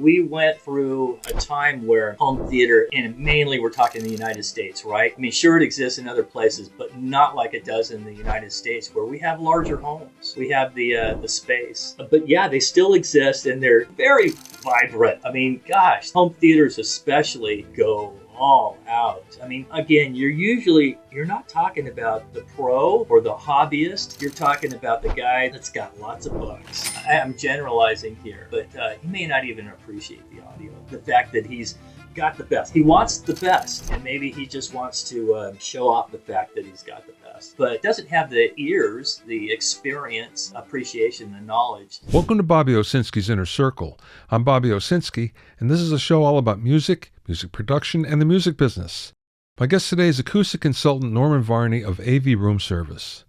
we went through a time where home theater, and mainly we're talking the United States, right? I mean, sure, it exists in other places, but not like it does in the United States, where we have larger homes. We have the space. But yeah, they still exist, and they're very vibrant. I mean, gosh, home theaters especially go all out. I mean, again, you're not talking about the pro or the hobbyist. You're talking about the guy that's got lots of bucks. I'm generalizing here, but he may not even appreciate the audio. The fact that he's got the best. He wants the best, and maybe he just wants to show off the fact that he's got the best, but doesn't have the ears, the experience, appreciation, the knowledge. Welcome to Bobby Owsinski's Inner Circle. I'm Bobby Owsinski, and this is a show all about music, music production, and the music business. My guest today is acoustic consultant Norman Varney of AV RoomService.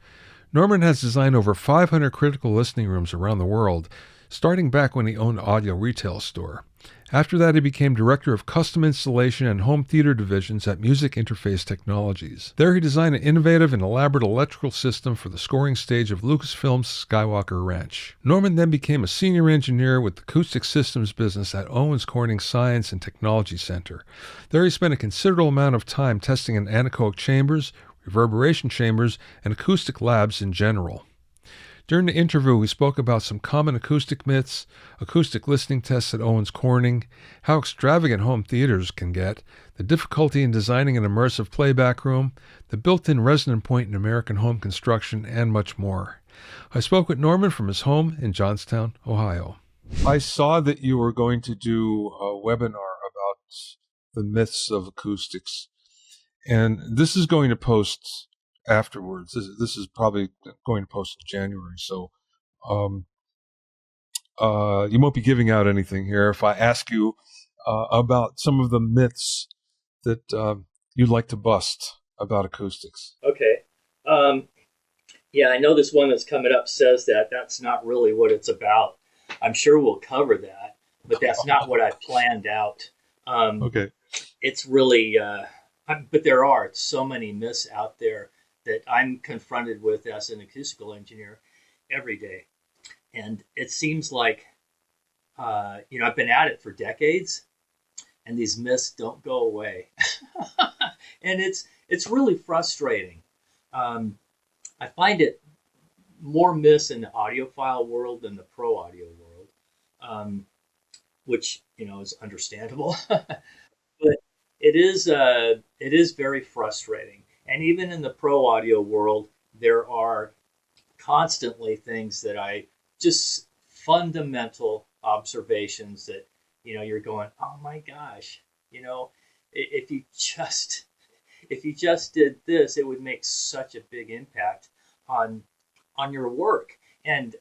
Norman has designed over 500 critical listening rooms around the world, starting back when he owned an audio retail store. After that, he became director of custom installation and home theater divisions at Music Interface Technologies. There he designed an innovative and elaborate electrical system for the scoring stage of Lucasfilm's Skywalker Ranch. Norman then became a senior engineer with the Acoustic Systems Business at Owens Corning Science and Technology Center. There he spent a considerable amount of time testing in anechoic chambers, reverberation chambers, and acoustic labs in general. During the interview, we spoke about some common acoustic myths, acoustic listening tests at Owens Corning, how extravagant home theaters can get, the difficulty in designing an immersive playback room, the built-in resonant point in American home construction, and much more. I spoke with Norman from his home in Johnstown, Ohio. I saw that you were going to do a webinar about the myths of acoustics, and this is going to post afterwards. This is probably going to post in January, so you won't be giving out anything here. If I ask you about some of the myths that you'd like to bust about acoustics. Okay. Yeah, I know this one that's coming up says that. That's not really what it's about. I'm sure we'll cover that, but that's not what I planned out. Okay. It's really, but there are so many myths out there that I'm confronted with as an acoustical engineer every day. And it seems like, I've been at it for decades, and these myths don't go away. And it's really frustrating. I find it more myths in the audiophile world than the pro audio world, which, is understandable. But it is very frustrating. And even in the pro audio world, there are constantly things that just fundamental observations that, you're going, oh my gosh, if you just did this, it would make such a big impact on your work and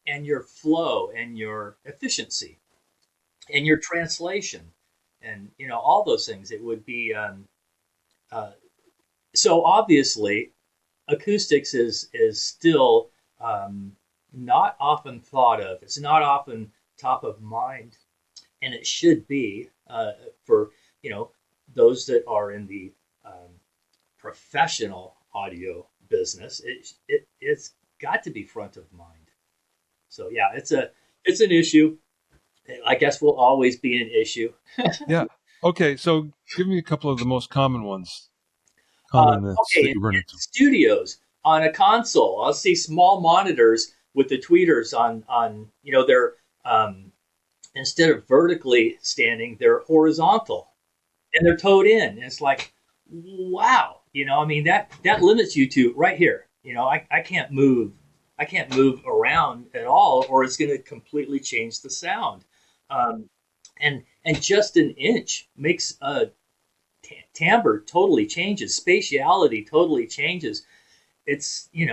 your flow and your efficiency and your translation and, all those things. It would be, so obviously, acoustics is still not often thought of. It's not often top of mind, and it should be for those that are in the professional audio business. It's got to be front of mind. So yeah, it's an issue. I guess will always be an issue. Yeah. Okay. So give me a couple of the most common ones. Okay, in studios on a console, I'll see small monitors with the tweeters on they're instead of vertically standing, they're horizontal and they're towed in. And it's like, wow, that limits you to right here. I can't move around at all, or it's going to completely change the sound. And just an inch makes a timbre totally changes, spatiality totally changes. It's, you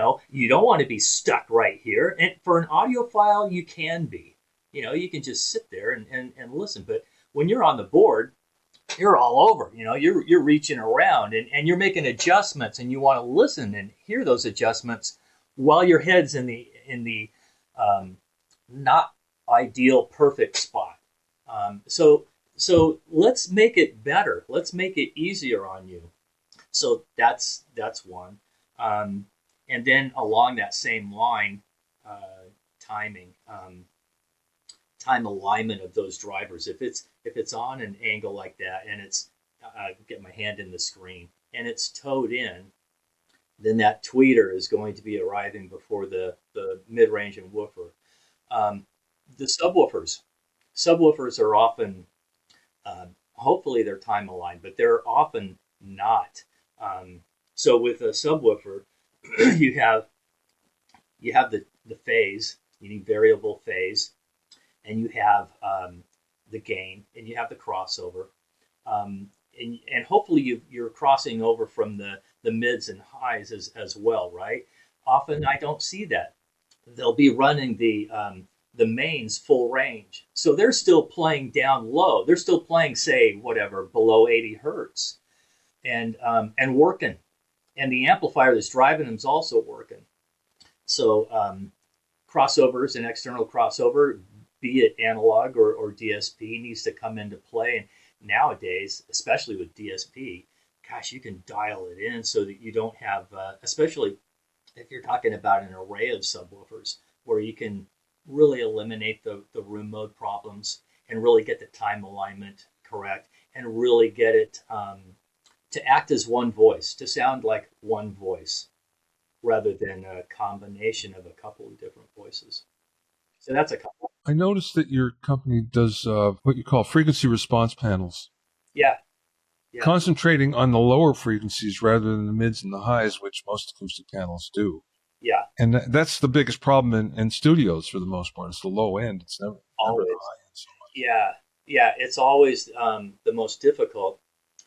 don't want to be stuck right here. And for an audiophile, you can be. You can just sit there and listen. But when you're on the board, you're all over. You're reaching around and you're making adjustments, and you want to listen and hear those adjustments while your head's in the not ideal perfect spot. So let's make it better. Let's make it easier on you. So that's one. And then along that same line, timing. time alignment of those drivers. If it's on an angle like that, and it's get my hand in the screen and it's towed in, then that tweeter is going to be arriving before the mid-range and woofer. Um, the subwoofers are often, hopefully they're time aligned, but they're often not. So with a subwoofer, you have the phase, you need variable phase, and you have the gain, and you have the crossover. And hopefully you're crossing over from the mids and highs as well, right? Often I don't see that. They'll be running the mains full range, so they're still playing down low. They're still playing, say, whatever, below 80 hertz, and working. And the amplifier that's driving them is also working. So crossovers and external crossover, be it analog or DSP, needs to come into play. And nowadays, especially with DSP, gosh, you can dial it in so that you don't have, especially if you're talking about an array of subwoofers, where you can really eliminate the room mode problems and really get the time alignment correct and really get it to act as one voice, to sound like one voice rather than a combination of a couple of different voices. So that's a couple. I noticed that your company does what you call frequency response panels. Yeah. Concentrating on the lower frequencies rather than the mids and the highs, which most acoustic panels do. Yeah. And that's the biggest problem in studios for the most part. It's the low end. It's never the high end so much. Yeah. It's always the most difficult,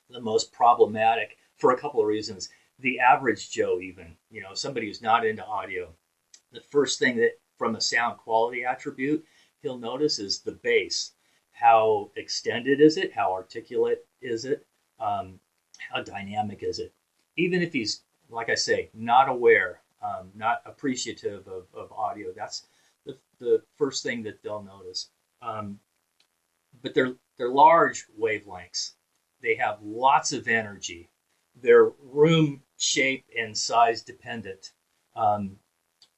the most problematic for a couple of reasons. The average Joe, even, somebody who's not into audio, the first thing that from a sound quality attribute he'll notice is the bass. How extended is it? How articulate is it? How dynamic is it? Even if he's, like I say, not aware, not appreciative of audio, that's the first thing that they'll notice. But they're large wavelengths. They have lots of energy. They're room shape and size dependent.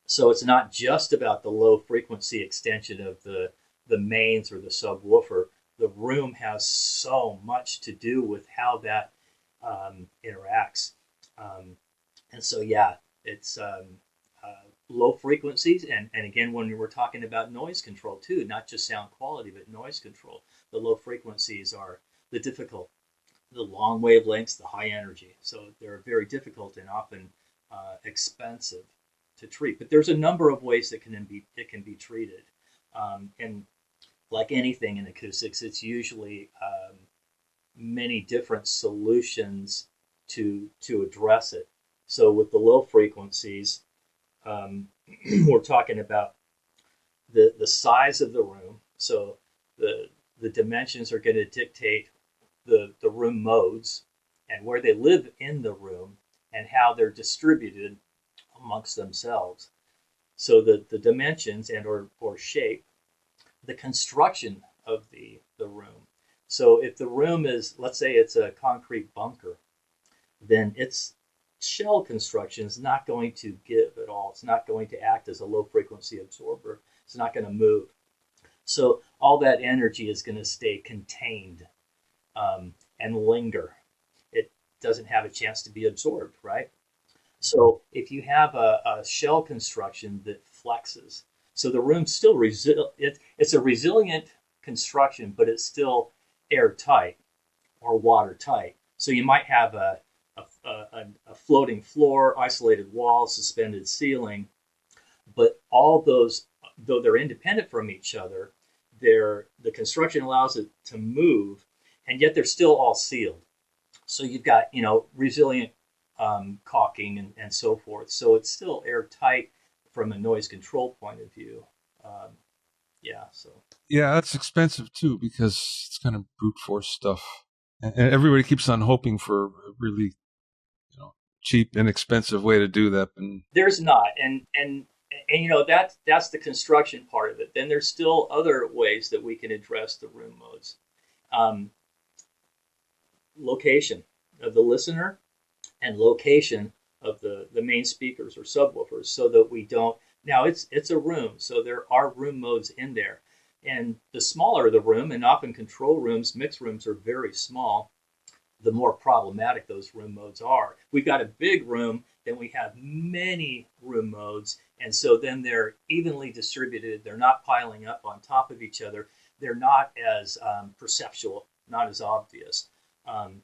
So it's not just about the low frequency extension of the mains or the subwoofer. The room has so much to do with how that interacts. And so, yeah, it's low frequencies. And again, when we're talking about noise control too, not just sound quality, but noise control, the low frequencies are the difficult, the long wavelengths, the high energy. So they're very difficult and often expensive to treat. But there's a number of ways that it can be treated. And like anything in acoustics, it's usually many different solutions to address it. So with the low frequencies, we're talking about the size of the room. So the dimensions are going to dictate the room modes and where they live in the room and how they're distributed amongst themselves. So the dimensions and or shape, the construction of the room. So if the room is, let's say it's a concrete bunker, then its shell construction is not going to give at all. It's not going to act as a low frequency absorber. It's not going to move. So all that energy is going to stay contained and linger. It doesn't have a chance to be absorbed, right? So if you have a shell construction that flexes, so the room's still it's a resilient construction, but it's still airtight or watertight. So you might have a floating floor, isolated walls, suspended ceiling, but all those, though they're independent from each other, the construction allows it to move, and yet they're still all sealed. So you've got resilient caulking and so forth. So it's still airtight from a noise control point of view. Yeah, that's expensive too because it's kind of brute force stuff, and everybody keeps on hoping for a really cheap, inexpensive way to do that. And there's not, and that's the construction part of it. Then there's still other ways that we can address the room modes. Location of the listener and location of the main speakers or subwoofers, so that we don't. Now it's a room, so there are room modes in there, And the smaller the room, and often control rooms, mixed rooms are very small, the more problematic those room modes are. We've got a big room, then we have many room modes, and so then they're evenly distributed. They're not piling up on top of each other. They're not as perceptual, not as obvious. Um,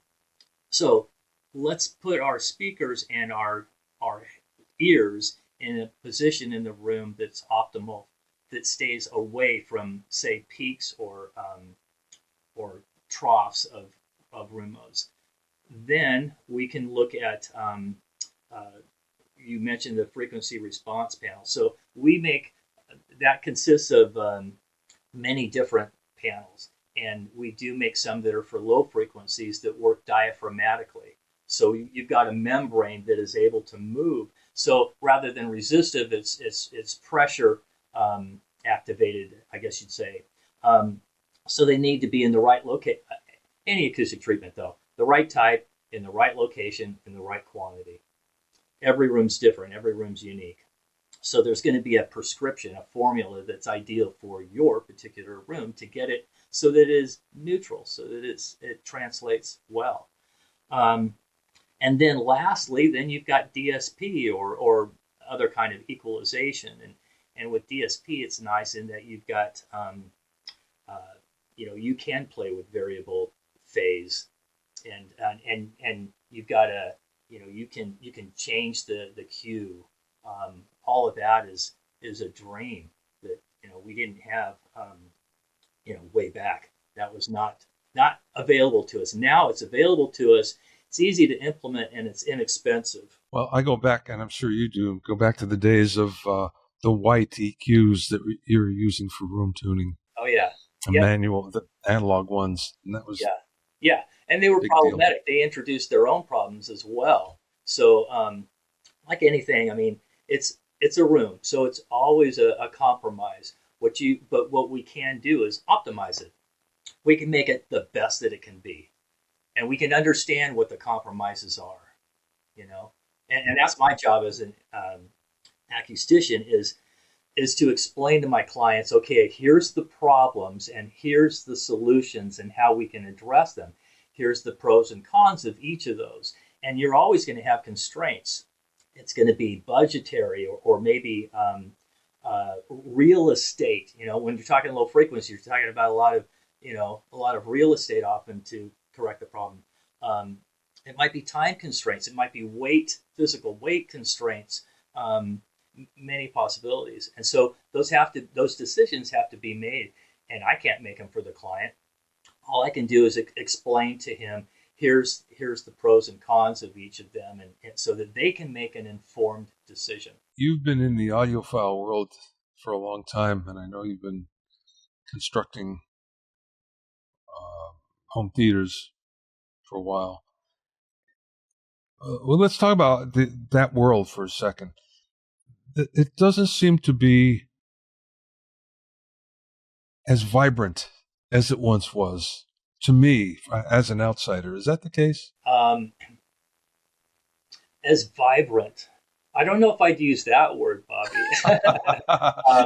so let's put our speakers and our ears in a position in the room that's optimal, that stays away from, say, peaks or troughs of room modes. Then we can look at, you mentioned the frequency response panel. So we make, that consists of many different panels. And we do make some that are for low frequencies that work diaphragmatically. So you've got a membrane that is able to move. So rather than resistive, it's pressure activated, I guess you'd say. So they need to be in the right location. Any acoustic treatment, though, the right type, in the right location, in the right quantity. Every room's different. Every room's unique. So there's going to be a prescription, a formula that's ideal for your particular room to get it so that it is neutral, so that it translates well. And then lastly, then you've got DSP or other kind of equalization. And with DSP, it's nice in that you've got, you can play with variable phase, and you've got you can change the cue. All of that is a dream that we didn't have way back. That was not available to us. Now it's available to us. It's easy to implement and it's inexpensive. Well, I go back, and I'm sure you do, go back to the days of the white EQs that you were using for room tuning. Oh yeah, manual, the analog ones, and that was yeah, and they were problematic. Deal. They introduced their own problems as well. So, like anything, I mean, it's a room, so it's always a compromise. But what we can do is optimize it. We can make it the best that it can be, and we can understand what the compromises are. And that's my job as an acoustician is to explain to my clients, okay, here's the problems and here's the solutions and how we can address them. Here's the pros and cons of each of those. And you're always going to have constraints. It's going to be budgetary or maybe real estate. When you're talking low frequency, you're talking about a lot of real estate often to correct the problem. It might be time constraints. It might be physical weight constraints. Many possibilities, and so those decisions have to be made, and I can't make them for the client. All I can do is explain to him, here's the pros and cons of each of them, and so that they can make an informed decision. You've been in the audiophile world for a long time, and I know you've been constructing home theaters for a while. Well, let's talk about that world for a second. It doesn't seem to be as vibrant as it once was to me as an outsider. Is that the case? As vibrant. I don't know if I'd use that word, Bobby.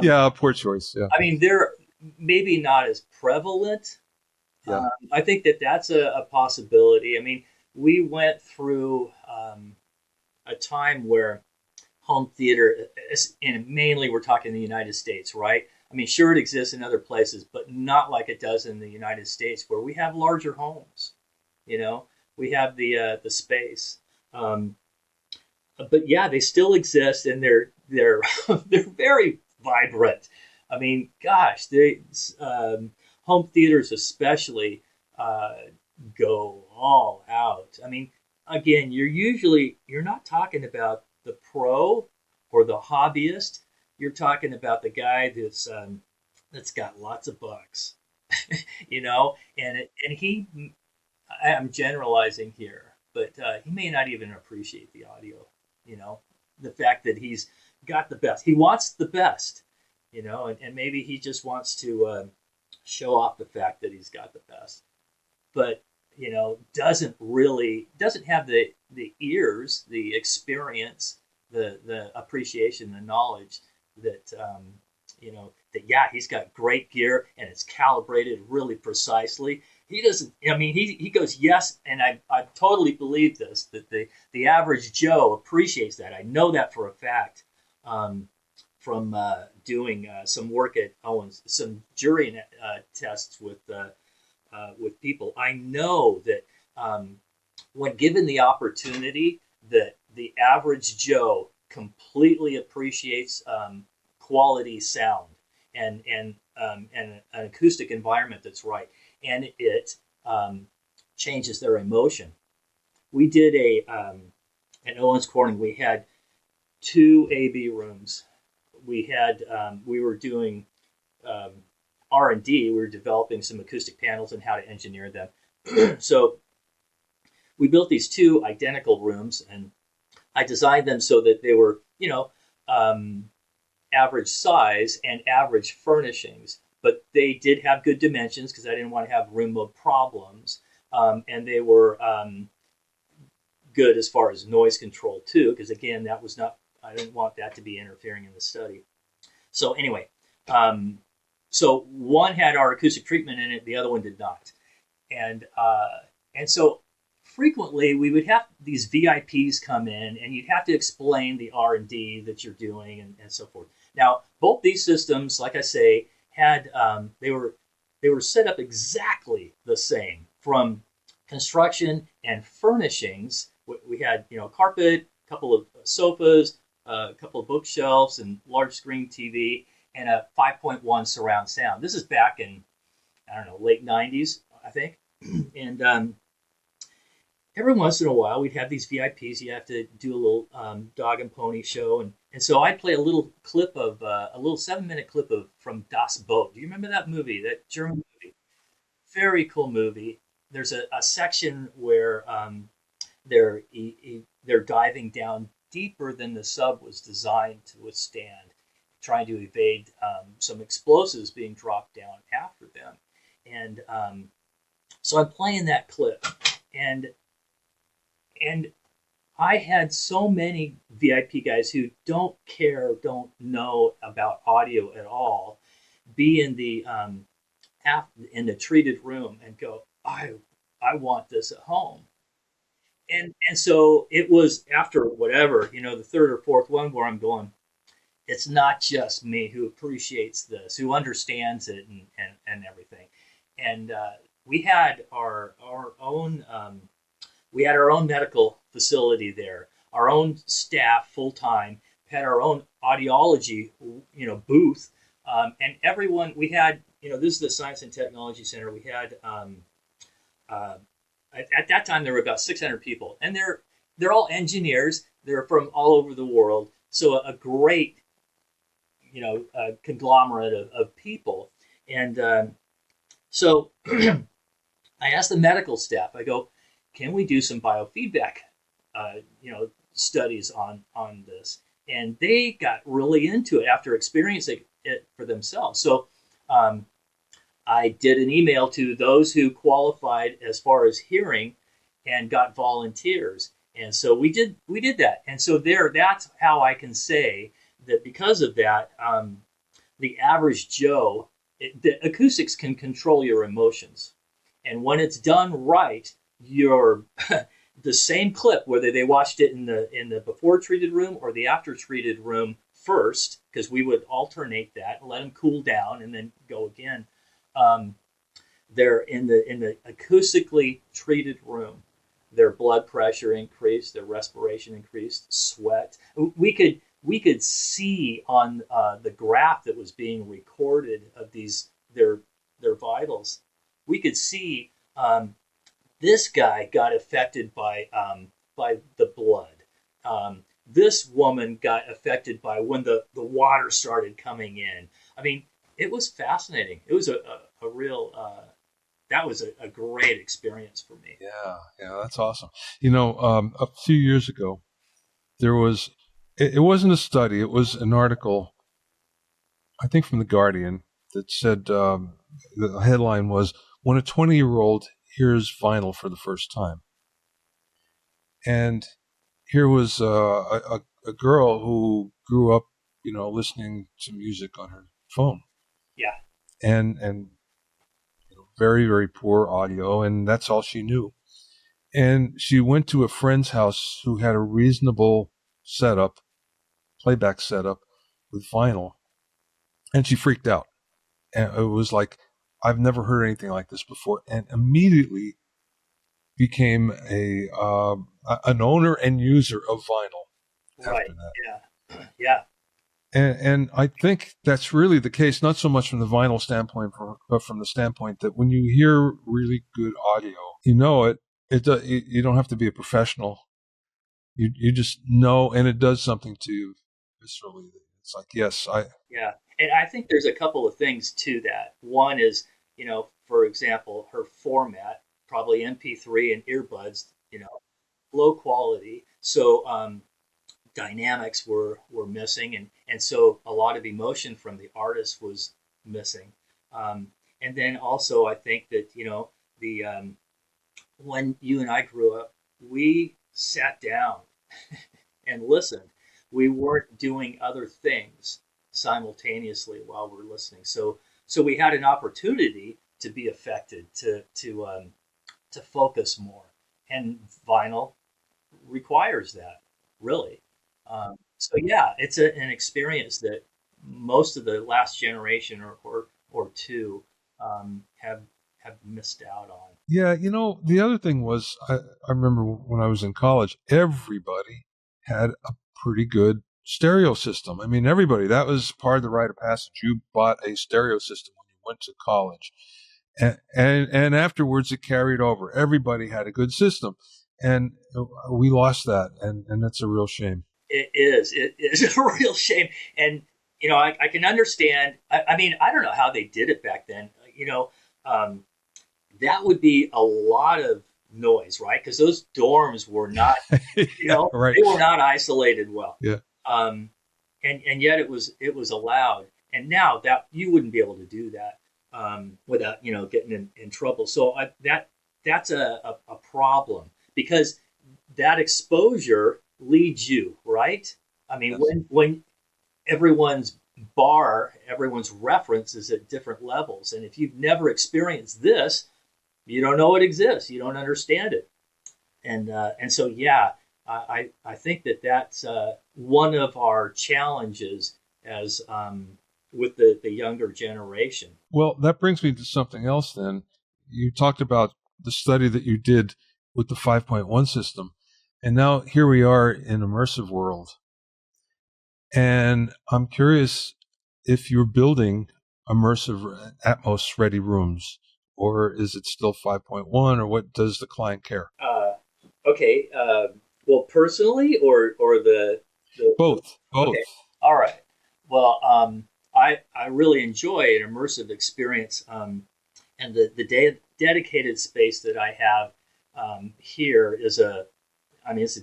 Yeah, poor choice. Yeah. I mean, they're maybe not as prevalent. Yeah. I think that's a possibility. I mean, we went through a time where home theater, and mainly we're talking the United States, right? I mean, sure, it exists in other places, but not like it does in the United States, where we have larger homes. We have the space. But yeah, they still exist, and they're they're very vibrant. I mean, gosh, home theaters especially go all out. I mean, again, you're not talking about the pro or the hobbyist. You're talking about the guy that's got lots of bucks, and I'm generalizing here, but he may not even appreciate the audio. The fact that he's got the best. He wants the best, and maybe he just wants to show off the fact that he's got the best, but doesn't have the ears, the experience, the appreciation, the knowledge that that yeah, he's got great gear and it's calibrated really precisely. He doesn't. I mean, he goes yes, and I totally believe this, that the average Joe appreciates that. I know that for a fact. From doing some work at Owens, some jury tests with people. I know that when given the opportunity, that the average Joe completely appreciates quality sound and an acoustic environment that's right, and it changes their emotion. We did at Owens Corning. We had two AV rooms. We were doing um, R&D. We were developing some acoustic panels and how to engineer them. So we built these two identical rooms, and I designed them so that they were, average size and average furnishings, but they did have good dimensions because I didn't want to have room mode problems, and they were good as far as noise control too, because again, that was not. I didn't want that to be interfering in the study. So anyway, so one had our acoustic treatment in it, the other one did not, and so frequently we would have these VIPs come in, and you'd have to explain the R&D that you're doing and so forth. Now, both these systems, like I say, had they were set up exactly the same from construction and furnishings. We had carpet, a couple of sofas, a couple of bookshelves, and large screen TV, and a 5.1 surround sound. This is back in I don't know late '90s, I think, and every once in a while we'd have these VIPs. You have to do a little dog and pony show, and so I'd play a little clip of a little 7-minute clip of from Das Boot. Do you remember that movie? That German movie, very cool movie. There's a section where they're diving down deeper than the sub was designed to withstand, trying to evade some explosives being dropped down after them, and so I'm playing that clip, and and I had so many VIP guys who don't care, don't know about audio at all, be in the treated room and go, I want this at home. And so it was after whatever, the third or fourth one where I'm going, it's not just me who appreciates this, who understands it and everything. And we had our own we had our own medical facility there, our own staff full time, had our own audiology, booth, and everyone we had. This is the Science and Technology Center. We had uh, at that time there were about 600 people, and they're all engineers. They're from all over the world, so a great conglomerate of people, and so I asked the medical staff. I go, can we do some biofeedback, studies on this? And they got really into it after experiencing it for themselves. So um, I did an email to those who qualified as far as hearing, and got volunteers. And so we did that. And so that's how I can say that because of that, the average Joe, the acoustics can control your emotions, and when it's done right, you're the same clip, whether they watched it in the before treated room or the after treated room first, because we would alternate that and let them cool down and then go again. Um, they're in the acoustically treated room. Their blood pressure increased, their respiration increased, sweat. We could see on the graph that was being recorded of their vitals. We could see this guy got affected by the blood. This woman got affected by when the water started coming in. I mean, it was fascinating. It was a real that was a great experience for me. Yeah, that's awesome. A few years ago, there was, it wasn't a study, it was an article, I think from The Guardian, that said the headline was, When a 20-year-old Hears Vinyl for the First Time. And here was a girl who grew up, listening to music on her phone. Yeah. and very, very poor audio, and that's all she knew. And she went to a friend's house who had a reasonable setup, playback setup with vinyl, and she freaked out. And it was like, I've never heard anything like this before, and immediately became an owner and user of vinyl Right. after that. Yeah. Yeah. And I think that's really the case, not so much from the vinyl standpoint, but from the standpoint that when you hear really good audio, you know it. You don't have to be a professional. You just know, and it does something to you viscerally. It's like, yes, Yeah. And I think there's a couple of things to that. One is, for example, her format, probably MP3 and earbuds, low quality. So dynamics were missing, and so a lot of emotion from the artist was missing. And then also, I think that the when you and I grew up, we sat down and listened. We weren't doing other things simultaneously while we're listening. So we had an opportunity to be affected, to focus more, and vinyl requires that, really. So yeah, it's an experience that most of the last generation or two have missed out on. yeah. The other thing was, I remember when I was in college, everybody had a pretty good stereo system. I mean, everybody. That was part of the rite of passage. You bought a stereo system when you went to college, and afterwards it carried over. Everybody had a good system, and we lost that, and that's a real shame. It is. It is a real shame. And, I can understand. I mean, I don't know how they did it back then. Um, that would be a lot of noise, right? Because those dorms were not, Yeah, right. they were not isolated well. Yeah. And yet it was allowed. And now that you wouldn't be able to do that without, getting in trouble. So that's a problem, because that exposure leads you, right? I mean, Yes. when everyone's reference is at different levels, and if you've never experienced this, you don't know it exists, you don't understand it, and so yeah, I think that's one of our challenges as with the younger generation. Well, that brings me to something else then. You talked about the study that you did with the 5.1 system, and now here we are in immersive world. And I'm curious if you're building immersive Atmos ready rooms, or is it still 5.1, or what does the client care? Okay, well, personally, or the Both, both. okay, all right. Well, I really enjoy an immersive experience, and the dedicated space that I have here it's a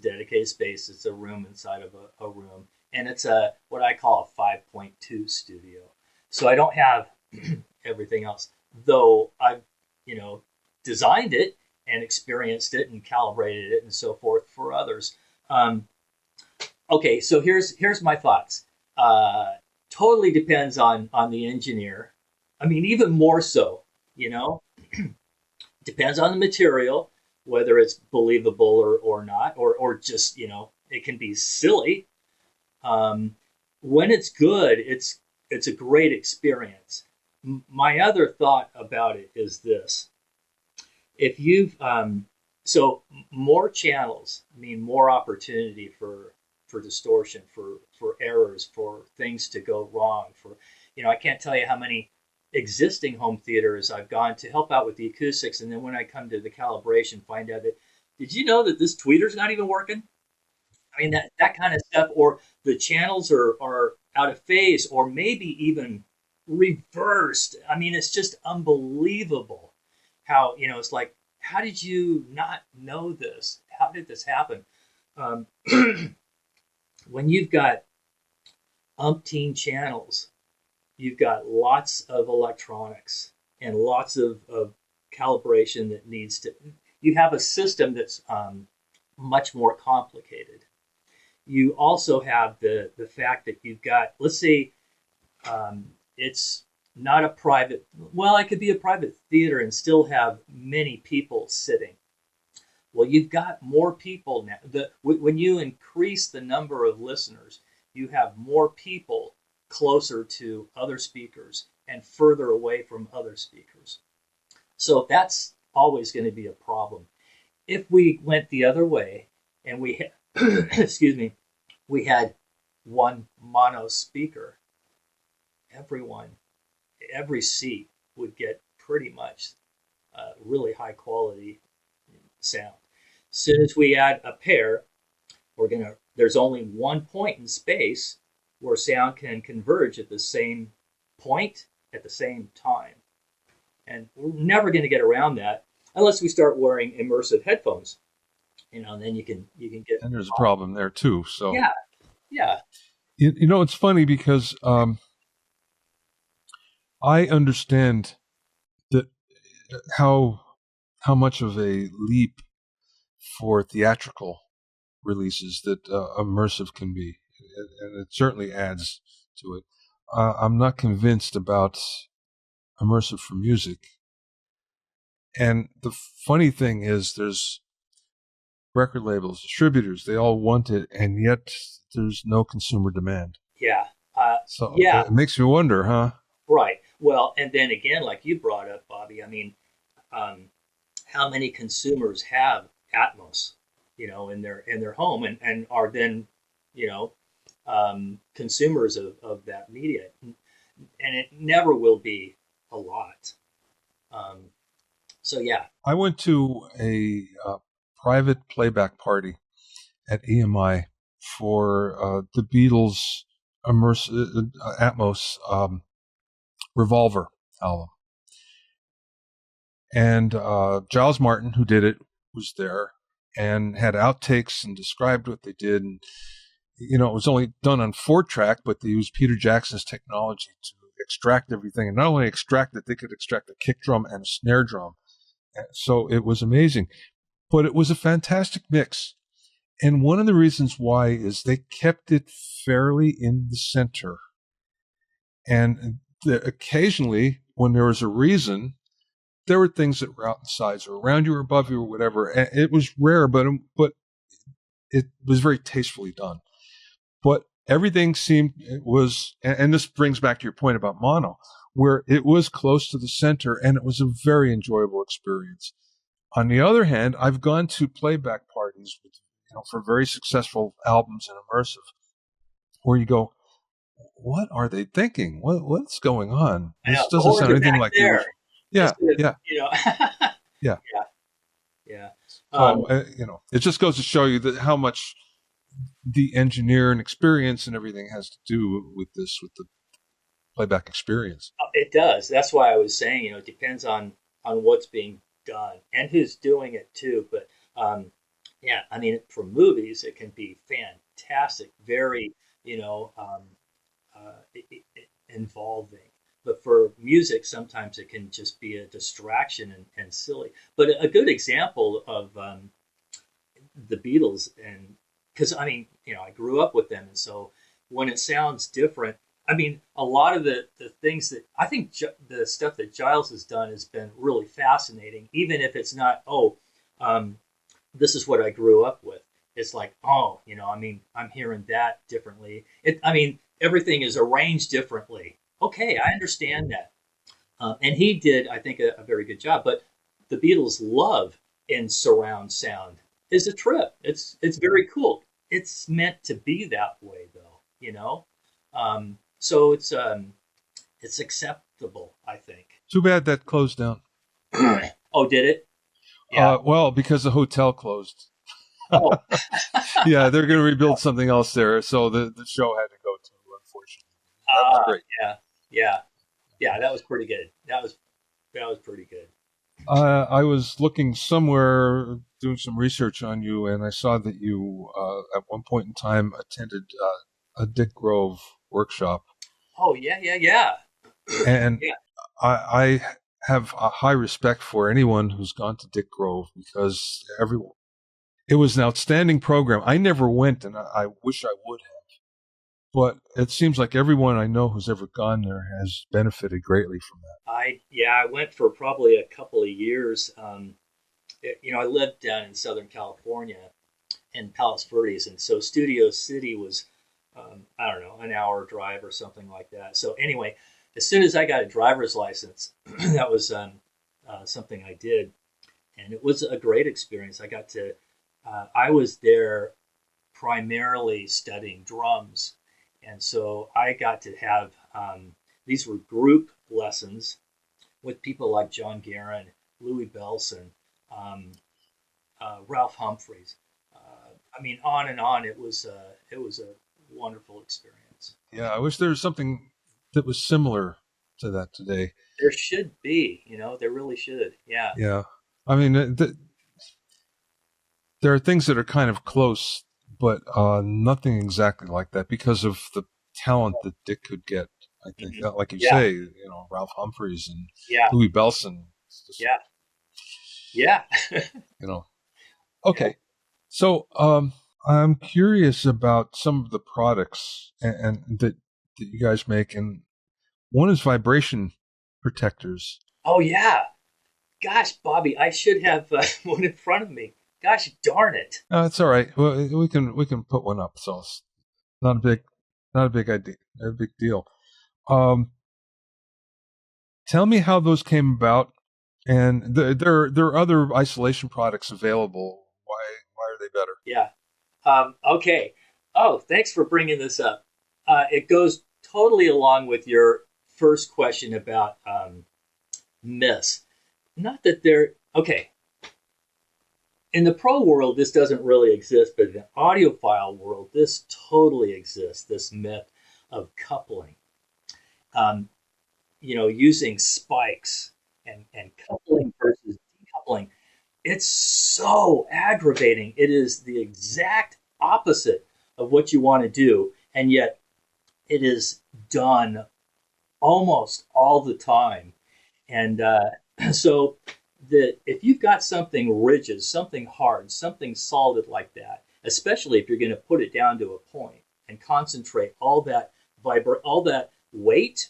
dedicated space. It's a room inside of a room, and it's a what I call a 5.2 studio. So I don't have everything else, though I've designed it and experienced it and calibrated it and so forth for others. Okay, so here's my thoughts. Totally depends on the engineer. I mean, even more so, you know, depends on the material, whether it's believable or not, or just it can be silly. When it's good, it's a great experience. My other thought about it is this: if you've so more channels mean more opportunity for distortion, for errors, for things to go wrong. I can't tell you how many existing home theaters I've gone to help out with the acoustics, and then when I come to the calibration, find out that, did you know that this tweeter's not even working? I mean, that kind of stuff, or the channels are out of phase, or maybe even reversed. I mean, it's just unbelievable how it's like, how did you not know this? How did this happen? Um, when you've got umpteen channels, you've got lots of electronics and lots of calibration that needs to. You have a system that's much more complicated. You also have the fact that you've got, let's say, it's not a private. Well, it could be a private theater and still have many people sitting. Well, you've got more people now. When you increase the number of listeners, you have more people closer to other speakers and further away from other speakers. So that's always going to be a problem. If we went the other way and we had, excuse me, we had one mono speaker, everyone, every seat would get pretty much really high quality sound. As soon as we add a pair, there's only one point in space where sound can converge at the same point at the same time. And we're never going to get around that unless we start wearing immersive headphones. And then you can get. And there's a problem there too. So yeah. It's funny because I understand that how much of a leap for theatrical releases that immersive can be, and it certainly adds to it. I'm not convinced about immersive for music. And the funny thing is, there's record labels, distributors, they all want it, and yet there's no consumer demand. Yeah. It makes me wonder, huh? Right. Well, and then again, like you brought up, Bobby, I mean, how many consumers have Atmos, in their home and are then, consumers of that media, and it never will be a lot. So yeah, I went to a private playback party at EMI for the Beatles' immersive Atmos Revolver album. And Giles Martin, who did it, was there and had outtakes and described what they did. And, it was only done on 4-track, but they used Peter Jackson's technology to extract everything. And not only extract it, they could extract a kick drum and a snare drum. So it was amazing. But it was a fantastic mix. And one of the reasons why is they kept it fairly in the center. And occasionally, when there was a reason, there were things that were out the sides or around you or above you or whatever. And it was rare, but it was very tastefully done. But everything and this brings back to your point about mono, where it was close to the center and it was a very enjoyable experience. On the other hand, I've gone to playback parties with, for very successful albums and immersive, where you go, what are they thinking? What's going on? This doesn't sound anything like the original. Yeah. Yeah. So, it just goes to show you that how much the engineer and experience and everything has to do with the playback experience. It does. That's why I was saying, it depends on what's being done and who's doing it too. But I mean, for movies, it can be fantastic, very, involving. But for music, sometimes it can just be a distraction and silly. But a good example of the Beatles, and because I grew up with them, and so when it sounds different, a lot of the things that I think the stuff that Giles has done has been really fascinating, even if it's not, this is what I grew up with. It's like, I'm hearing that differently. Everything is arranged differently. Okay, I understand that. And he did, I think, a very good job. But the Beatles' love in surround sound is a trip. It's very cool. It's meant to be that way, though, So it's acceptable, I think. Too bad that closed down. Oh, did it? Yeah. Well, because the hotel closed. Oh. Yeah, they're going to rebuild something else there, so the show had to go to, unfortunately. That was great. Yeah, that was pretty good. That was pretty good. I was looking somewhere, doing some research on you, and I saw that you, at one point in time, attended a Dick Grove workshop. Oh, yeah. And yeah. I have a high respect for anyone who's gone to Dick Grove, because it was an outstanding program. I never went, and I wish I would have. but it seems like everyone I know who's ever gone there has benefited greatly from that. I went for probably a couple of years. I lived down in Southern California in Palos Verdes, and so Studio City was, I don't know, an hour drive or something like that. So anyway, as soon as I got a driver's license, that was something I did, and it was a great experience. I was there primarily studying drums, and so I got to have these were group lessons with people like John Guerin, Louis Bellson, um, Ralph Humphreys. I mean, on and on. It was a wonderful experience. Yeah, I wish there was something that was similar to that today. There should be, there really should. Yeah. Yeah, I mean, there are things that are kind of close, but nothing exactly like that because of the talent that Dick could get. I think, Hmm. like you Yeah. say, Ralph Humphreys and Yeah. Louis Bellson. It's just, Yeah. Yeah. you know. Yeah. Okay, so I'm curious about some of the products and that you guys make, and one is vibration protectors. Oh yeah. Gosh, Bobby, I should have one in front of me. Gosh darn it. It's all right. Well, we can put one up, so it's not a big not a big idea, a big deal. Um, Tell me how those came about, and there are other isolation products available. Why are they better? Yeah. Okay. Oh, thanks for bringing this up. It goes totally along with your first question about myths. Not that they're okay. In the pro world, this doesn't really exist, but in the audiophile world, this totally exists. This myth of coupling, um, using spikes and coupling versus decoupling. It's so aggravating. It is the exact opposite of what you want to do, and yet it is done almost all the time. And so if you've got something rigid, something hard, something solid like that, especially if you're going to put it down to a point and concentrate all that weight,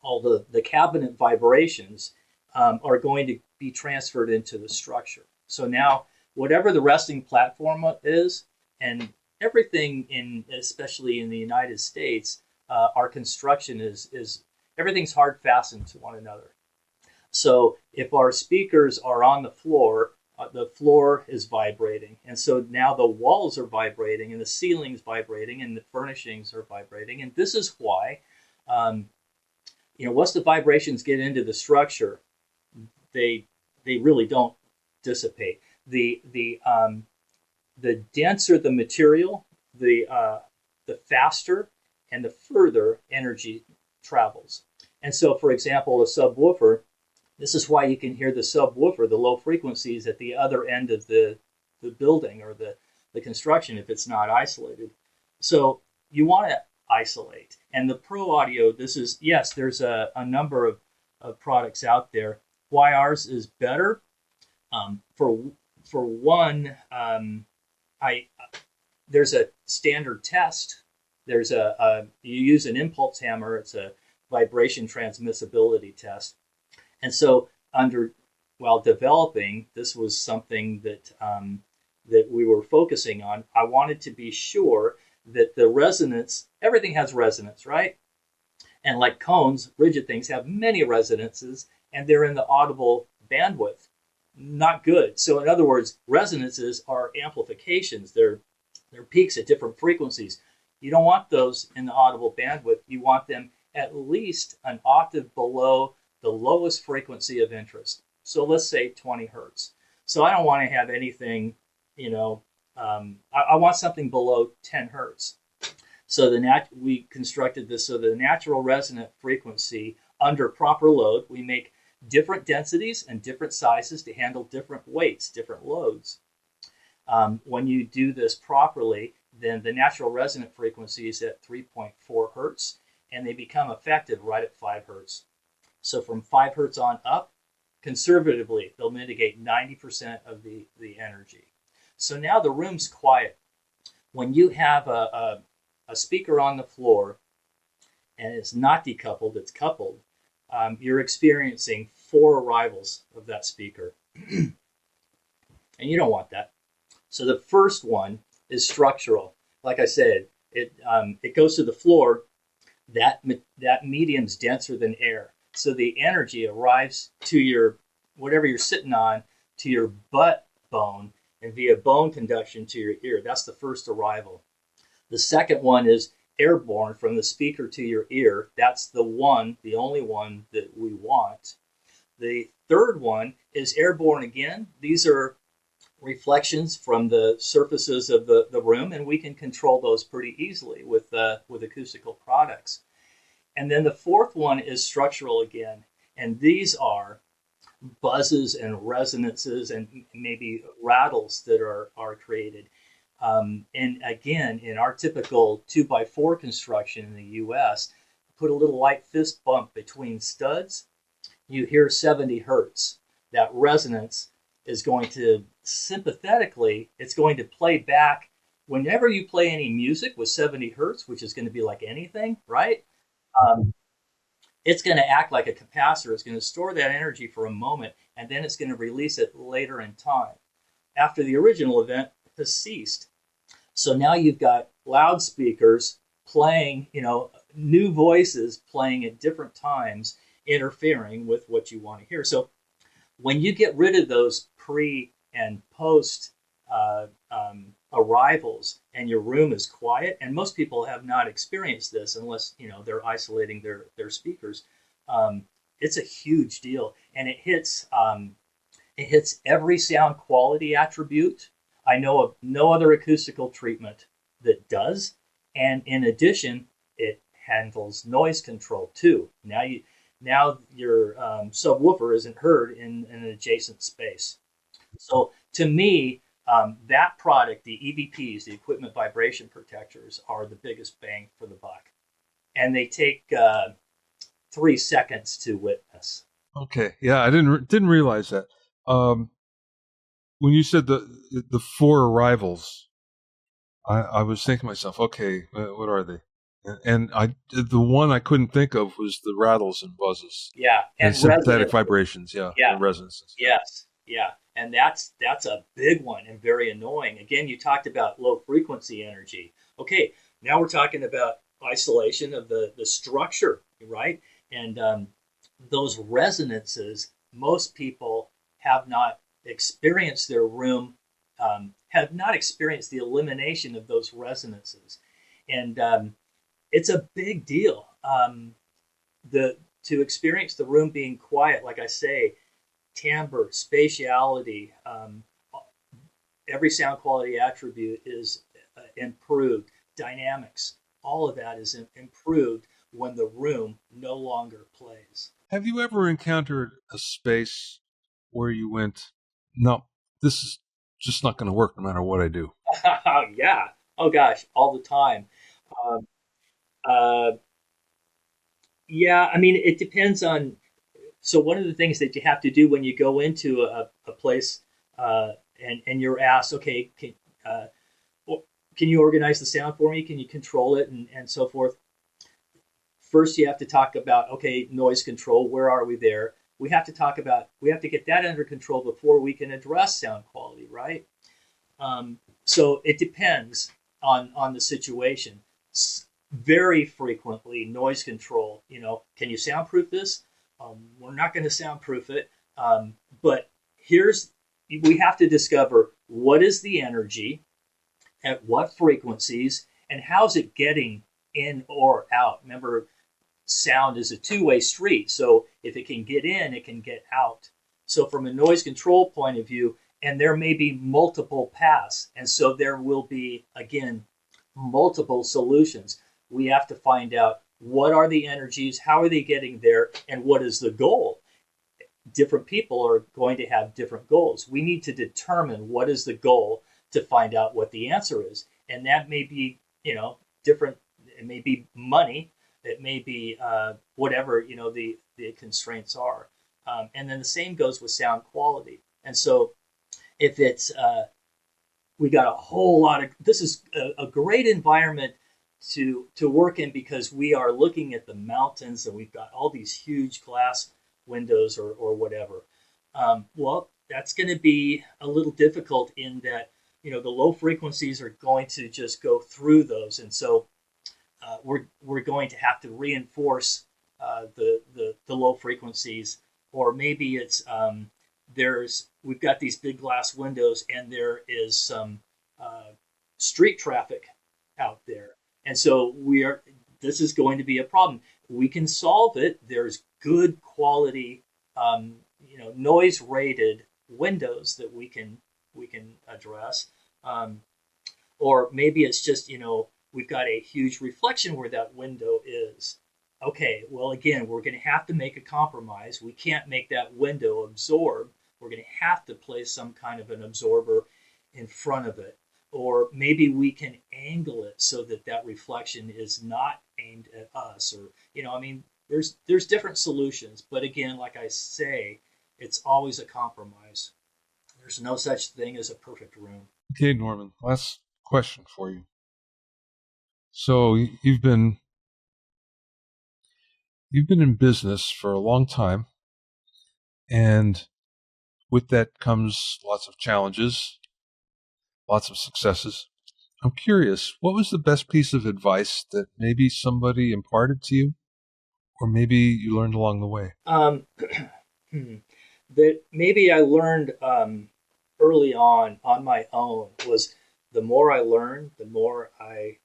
all the cabinet vibrations are going to be transferred into the structure. So now, whatever the resting platform is, and everything especially in the United States, our construction is everything's hard fastened to one another. So if our speakers are on the floor is vibrating, and so now the walls are vibrating, and the ceiling's vibrating, and the furnishings are vibrating, and this is why, um, once the vibrations get into the structure, they really don't dissipate. The denser the material, the faster and the further energy travels. And so, for example, a subwoofer. This is why you can hear the subwoofer, the low frequencies, at the other end of the building or the construction if it's not isolated. So you want to isolate. And the Pro Audio, yes, there's a number of products out there. Why ours is better? For one, I there's a standard test. You use an impulse hammer. It's a vibration transmissibility test. And so, while developing, this was something that we were focusing on. I wanted to be sure that the resonance, everything has resonance, right? And like cones, rigid things have many resonances, and they're in the audible bandwidth. Not good. So, in other words, resonances are amplifications. They're peaks at different frequencies. You don't want those in the audible bandwidth. You want them at least an octave below the lowest frequency of interest. So let's say 20 hertz. So I don't want to have anything, I want something below 10 hertz. So we constructed this so the natural resonant frequency under proper load, we make different densities and different sizes to handle different weights, different loads. When you do this properly, then the natural resonant frequency is at 3.4 hertz, and they become effective right at 5 hertz. So from 5 hertz on up, conservatively, they'll mitigate 90% of the energy. So now the room's quiet. When you have a speaker on the floor and it's not decoupled, it's coupled, you're experiencing 4 arrivals of that speaker. And you don't want that. So the first one is structural. Like I said, it goes to the floor. That medium's denser than air. So the energy arrives to your, whatever you're sitting on, to your butt bone, and via bone conduction to your ear. That's the first arrival. The second one is airborne from the speaker to your ear. That's the only one that we want. The third one is airborne again. These are reflections from the surfaces of the room, and we can control those pretty easily with acoustical products. And then the fourth one is structural again, and these are buzzes and resonances and maybe rattles that are created. And again, in our typical 2x4 construction in the U.S., put a little light fist bump between studs, you hear 70 hertz. That resonance is going to sympathetically, it's going to play back whenever you play any music with 70 hertz, which is going to be like anything, right? It's going to act like a capacitor. It's going to store that energy for a moment, and then it's going to release it later in time after the original event has ceased. So now you've got loudspeakers playing, new voices playing at different times, interfering with what you want to hear. So when you get rid of those pre and post arrivals and your room is quiet, and most people have not experienced this unless they're isolating their speakers, it's a huge deal, and it hits every sound quality attribute. I know of no other acoustical treatment that does, and in addition, it handles noise control too. Now your subwoofer isn't heard in an adjacent space. So to me, that product, the EVPs, the equipment vibration protectors, are the biggest bang for the buck, and they take 3 seconds to witness. Okay, yeah, I didn't realize that. When you said the 4 arrivals, I was thinking to myself, okay, what are they? And the one I couldn't think of was the rattles and buzzes. Yeah, and sympathetic vibrations. Yeah, and resonances. Yes, yeah, and that's a big one and very annoying. Again, you talked about low frequency energy. Okay, now we're talking about isolation of the structure, right? And those resonances, most people have not experienced their room, have not experienced the elimination of those resonances, and it's a big deal. To experience the room being quiet, like I say, timbre, spatiality, every sound quality attribute is improved. Dynamics, all of that is improved when the room no longer plays. Have you ever encountered a space where you went, no, this is just not going to work no matter what I do? Yeah. Oh gosh, all the time. Yeah, I mean, it depends on. So one of the things that you have to do when you go into a place and you're asked, okay, can you organize the sound for me? Can you control it and so forth? First, you have to talk about, okay, noise control. Where are we there? We have to get that under control before we can address sound quality, right? So it depends on the situation. Very frequently, noise control, can you soundproof this? We're not going to soundproof it. But we have to discover what is the energy, at what frequencies, and how's it getting in or out. Remember, sound is a two-way street. So if it can get in, it can get out. So from a noise control point of view, and there may be multiple paths. And so there will be, again, multiple solutions. We have to find out what are the energies, how are they getting there, and what is the goal. Different people are going to have different goals. We need to determine what is the goal to find out what the answer is. And that may be, different. It may be money. It may be whatever, the constraints are. And then the same goes with sound quality. And so if it's, we got a whole lot of, this is a great environment to work in because we are looking at the mountains and we've got all these huge glass windows or whatever. Well, that's going to be a little difficult in that, the low frequencies are going to just go through those. And so we're going to have to reinforce the low frequencies, or maybe it's we've got these big glass windows and there is some street traffic out there, and so this is going to be a problem. We can solve it. There's good quality, noise rated windows that we can address, or maybe it's just we've got a huge reflection where that window is. Okay, well, again, we're going to have to make a compromise. We can't make that window absorb. We're going to have to place some kind of an absorber in front of it. Or maybe we can angle it so that reflection is not aimed at us. Or, there's different solutions. But again, like I say, it's always a compromise. There's no such thing as a perfect room. Okay, Norman, last question for you. So you've been in business for a long time, and with that comes lots of challenges, lots of successes. I'm curious, what was the best piece of advice that maybe somebody imparted to you, or maybe you learned along the way? That maybe I learned early on my own was the more I learn, the more I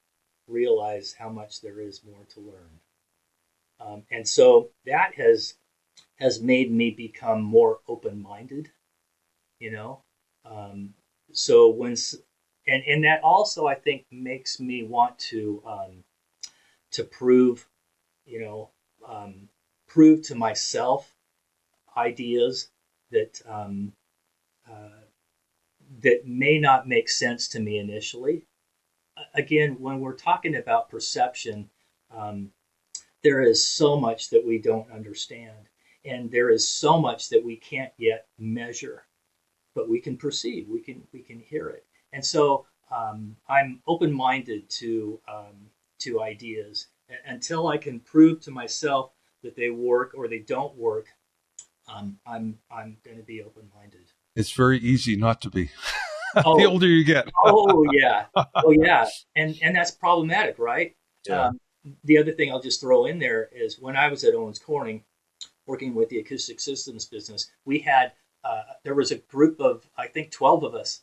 realize how much there is more to learn. And so that has made me become more open-minded, so and that also, I think, makes me want to prove, prove to myself ideas that that may not make sense to me initially. Again, when we're talking about perception, there is so much that we don't understand, and there is so much that we can't yet measure, but we can perceive, we can hear it. And so I'm open-minded to ideas until I can prove to myself that they work or they don't work. I'm going to be open-minded. It's very easy not to be. Oh, the older you get. Oh yeah, and that's problematic, right? Yeah. The other thing I'll just throw in there is when I was at Owens Corning, working with the Acoustic Systems Business, we had there was a group of, I think, 12 of us,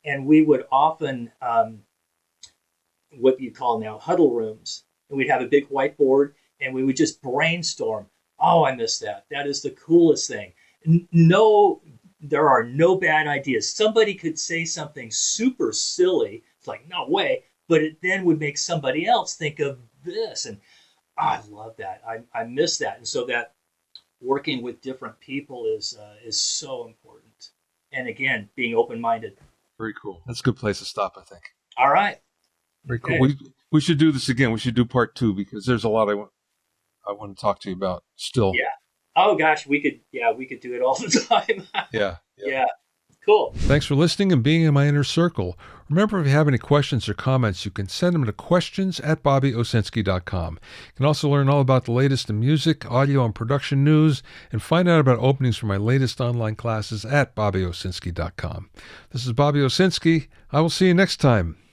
and we would often what you call now huddle rooms, and we'd have a big whiteboard, and we would just brainstorm. Oh, I miss that. That is the coolest thing. No, there are no bad ideas. Somebody could say something super silly. It's like, no way. But it then would make somebody else think of this. And I love that. I miss that. And so that working with different people is so important. And again, being open-minded. Very cool. That's a good place to stop, I think. All right. Very cool. We should do this again. We should do part 2 because there's a lot I want to talk to you about still. Yeah. Oh gosh, we could do it all the time. Yeah. Cool. Thanks for listening and being in my inner circle. Remember, if you have any questions or comments, you can send them to questions@bobbyowsinski.com. You can also learn all about the latest in music, audio, and production news, and find out about openings for my latest online classes at bobbyowsinski.com. This is Bobby Owsinski. I will see you next time.